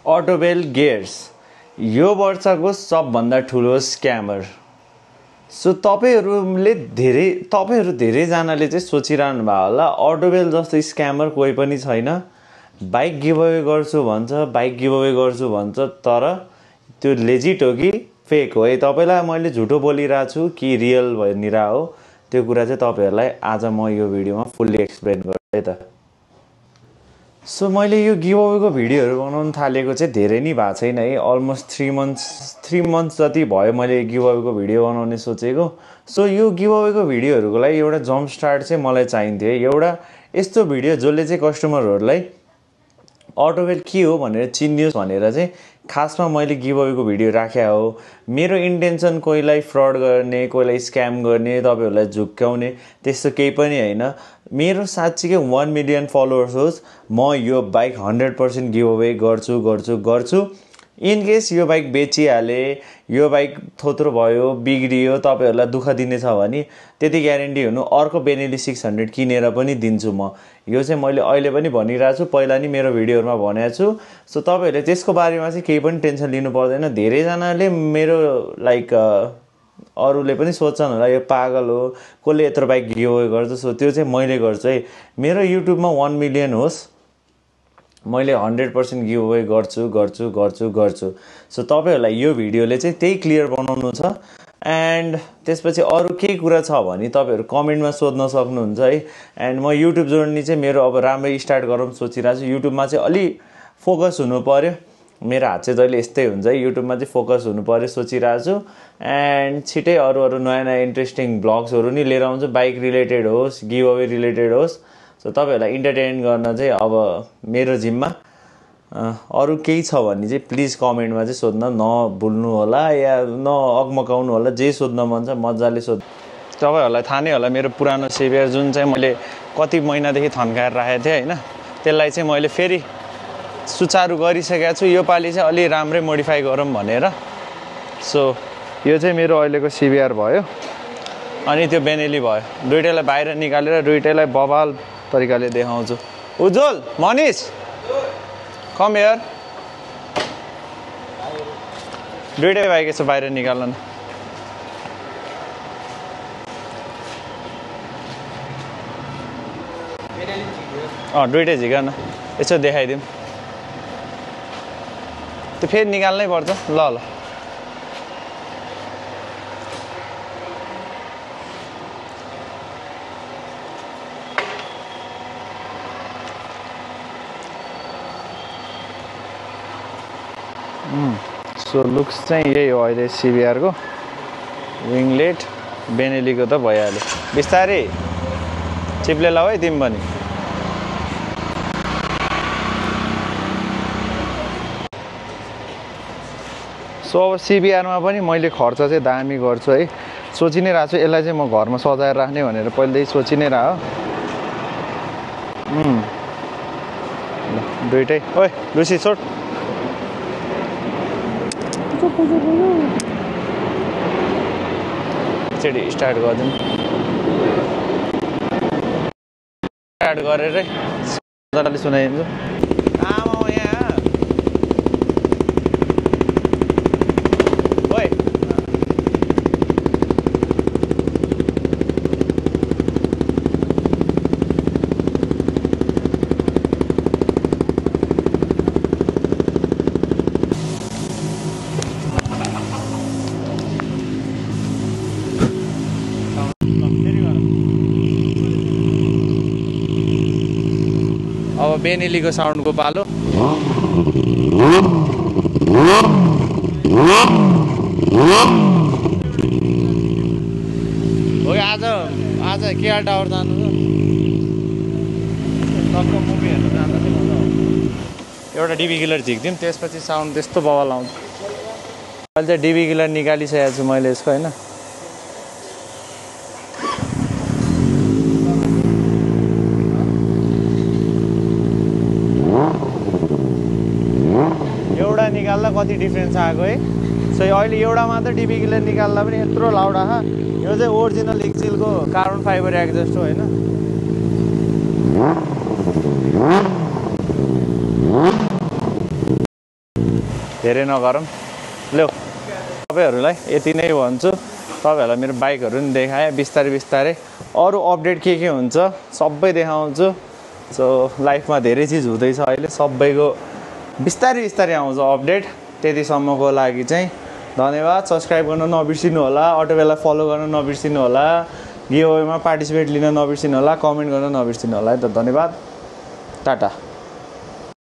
अटोबेल gears यो वर्षको सबभन्दा ठुलो स्क्यामर। सो तपाईहरू धेरैजनाले चाहिँ सोचिरहनु भयो होला अटोबेल जस्तो स्क्यामर कोही पनि छैन। बाइक गिभअवे गर्छु भन्छ तर त्यो लेजिट हो कि फेक हो। तपाईलाई मैले झुटो बोलिरहेको छु कि रियल भनिरह हो त्यो कुरा चाहिँ तपाईहरुलाई आज म यो भिडियोमा फुल्ली एक्सप्लेन गर्छु है त। सो मैले यो गिभअवेको भिडियोहरु बनाउन थालेको चाहिँ धेरै नै भएको छैन है। अलमोस्ट 3 मन्थ्स जति भयो मैले गिभअवेको भिडियो बनाउने सोचेको। सो यो गिभअवेको भिडियोहरुको लागि एउटा जम्प स्टार्ट चाहिँ मलाई चाहिन्थ्यो। एउटा यस्तो भिडियो जसले चाहिँ कस्टमरहरुलाई अटोबेल के हो भनेर चिन्योस् भनेर चाहिँ खासमा मैले गिभअवेको भिडियो राखे हो। मेरो इन्टेन्सन कोहीलाई फ्रड गर्ने, कोहीलाई स्क्याम गर्ने, तपाईहरुलाई झुक्क्याउने त्यस्तो केही पनि हैन। मेरो साच्चीकै 1 मिलियन फलोअर्स होस्, म यो बाइक 100% गिभअवे गर्छु। इन केस यो बाइक बेचिहाले, यो बाइक थोत्रो भयो, बिग्रियो, तपाईहरुलाई दुःख दिने छ भने त्यति ग्यारेन्टी हुनु अर्को बेनेली 600 किनेर पनि दिन्छु म। यो चाहिँ मैले अहिले पनि भनिरहेको छु, पहिला नि मेरो भिडियोहरुमा भनेको छु। सो तपाईहरुले त्यसको बारेमा चाहिँ केही पनि टेन्सन लिनु पर्दैन। धेरै जनाले मेरो लाइक अरूले पनि सोच्छन् होला यो पागल हो, कसले यत्रो बाइक गिभअवे गर्छ। सो त्यो चाहिँ मैले गर्छु है। मेरो युट्युबमा 1 मिलियन होस्, मैले 100% गिभअवे गर्छु। सो तपाईहरुलाई यो भिडियोले चाहिँ त्यही क्लियर बनाउनु छ। एन्ड त्यसपछि अरु केही कुरा छ भने तपाईहरु कमेन्टमा सोध्न सक्नुहुन्छ है। एन्ड म युट्युब जोड्ने चाहिँ मेरो अब राम्रै स्टार्ट गरौँ सोचिरहेको छु। युट्युबमा चाहिँ अलि फोकस हुनु पर्यो। मेरो हात चाहिँ जहिले यस्तै हुन्छ है, युट्युबमा चाहिँ फोकस हुनु पर्यो सोचिरहेको छु। एन्ड छिटै अरु नयाँ इन्ट्रेस्टिङ ब्लग्सहरु नि लिएर आउँछु, बाइक रिलेटेड होस्, गिभअवे रिलेटेड होस्। सो तपाईहरुलाई इन्टरटेन गर्न चाहिँ अब मेरो जिम्मा। अरु केही छ भने चाहिँ प्लिज कमेन्टमा चाहिँ सोध्न नभुल्नु होला या नअगमकाउनु होला। जे सोध्न मन छ मजाले सोध्नु। तपाईहरुलाई थाहा नै होला मेरो पुरानो सेभियर जुन चाहिँ मैले कति महिनादेखि थन्काएर राखेको थिएँ हैन, त्यसलाई चाहिँ मैले फेरि सुचारु गरिसकेको छु। यो पाली चाहिँ अलि राम्रै मोडिफाई गरौँ भनेर। सो यो चाहिँ मेरो अहिलेको सिभिआर भयो अनि त्यो बेनेली भयो। दुईटैलाई बाहिर निकालेर दुईटैलाई बवाल तरिकाले देखाउँछु। उज्जवल, मनिष कम हियर। दुईटै बाइक यसो बाहिर निकाल्नु न। दुईटै झिका न, यसो देखाइदिउँ। त्यो फेरि निकाल्नै पर्छ। ल सो लुक्स चाहिँ यही हो अहिले सिभिआरको। विङलेट बेनेलीको त भइहाल्यो। बिस्तारै चिप्ले लाऊ है तिमी पनि। सो अब सिभिआरमा पनि मैले खर्च चाहिँ दामी गर्छु है। सोचि नै रहेको छु यसलाई चाहिँ म घरमा सजाएर राख्ने भनेर पहिल्यै सोचि नै रह। दुईटै ओए लुसी छोड। एकचोटि स्टार्ट गरिदिउँ। स्टार्ट गरेरै मजाले सुनाइदिन्छु। आमा यहाँ ओए अब बेनेलीको साउन्डको पालो। हो आज केआर टावर जानु छ। टक्क मुभी हेर्नु जाँदा चाहिँ मजा आउँछ। एउटा डिबी किलर झिक्दिउँ, त्यसपछि साउन्ड त्यस्तो बवाल आउँछ। अहिले चाहिँ डिबी किलर निकालिसकेको छु मैले यसको हैन। एउटा निकाल्दा कति डिफरेन्स आएको है। सो अहिले एउटा मात्र डिबी किलर निकाल्दा पनि यत्रो लाउड आहा। यो चाहिँ ओरिजिनल एक्जिलको कार्बन फाइबर एक्जस्ट हो हैन। धेरै नगरौँ ल्याउ तपाईँहरूलाई यति नै भन्छु तपाईँहरूलाई मेरो बाइकहरू पनि देखाएँ बिस्तारै बिस्तारै अरू अपडेट के हुन्छ सबै देखाउँछु सो लाइफमा धेरै चिज हुँदैछ अहिले सबैको बिस्तारै बिस्तारै आउँछ अपडेट त्यतिसम्मको लागि चाहिँ धन्यवाद सब्सक्राइब गर्न नबिर्सिनु होला अटोबेललाई फलो गर्न नबिर्सिनु होला गिभअवेमा पार्टिसिपेट लिन नबिर्सिनु होला कमेन्ट गर्न नबिर्सिनु होला है त धन्यवाद टाटा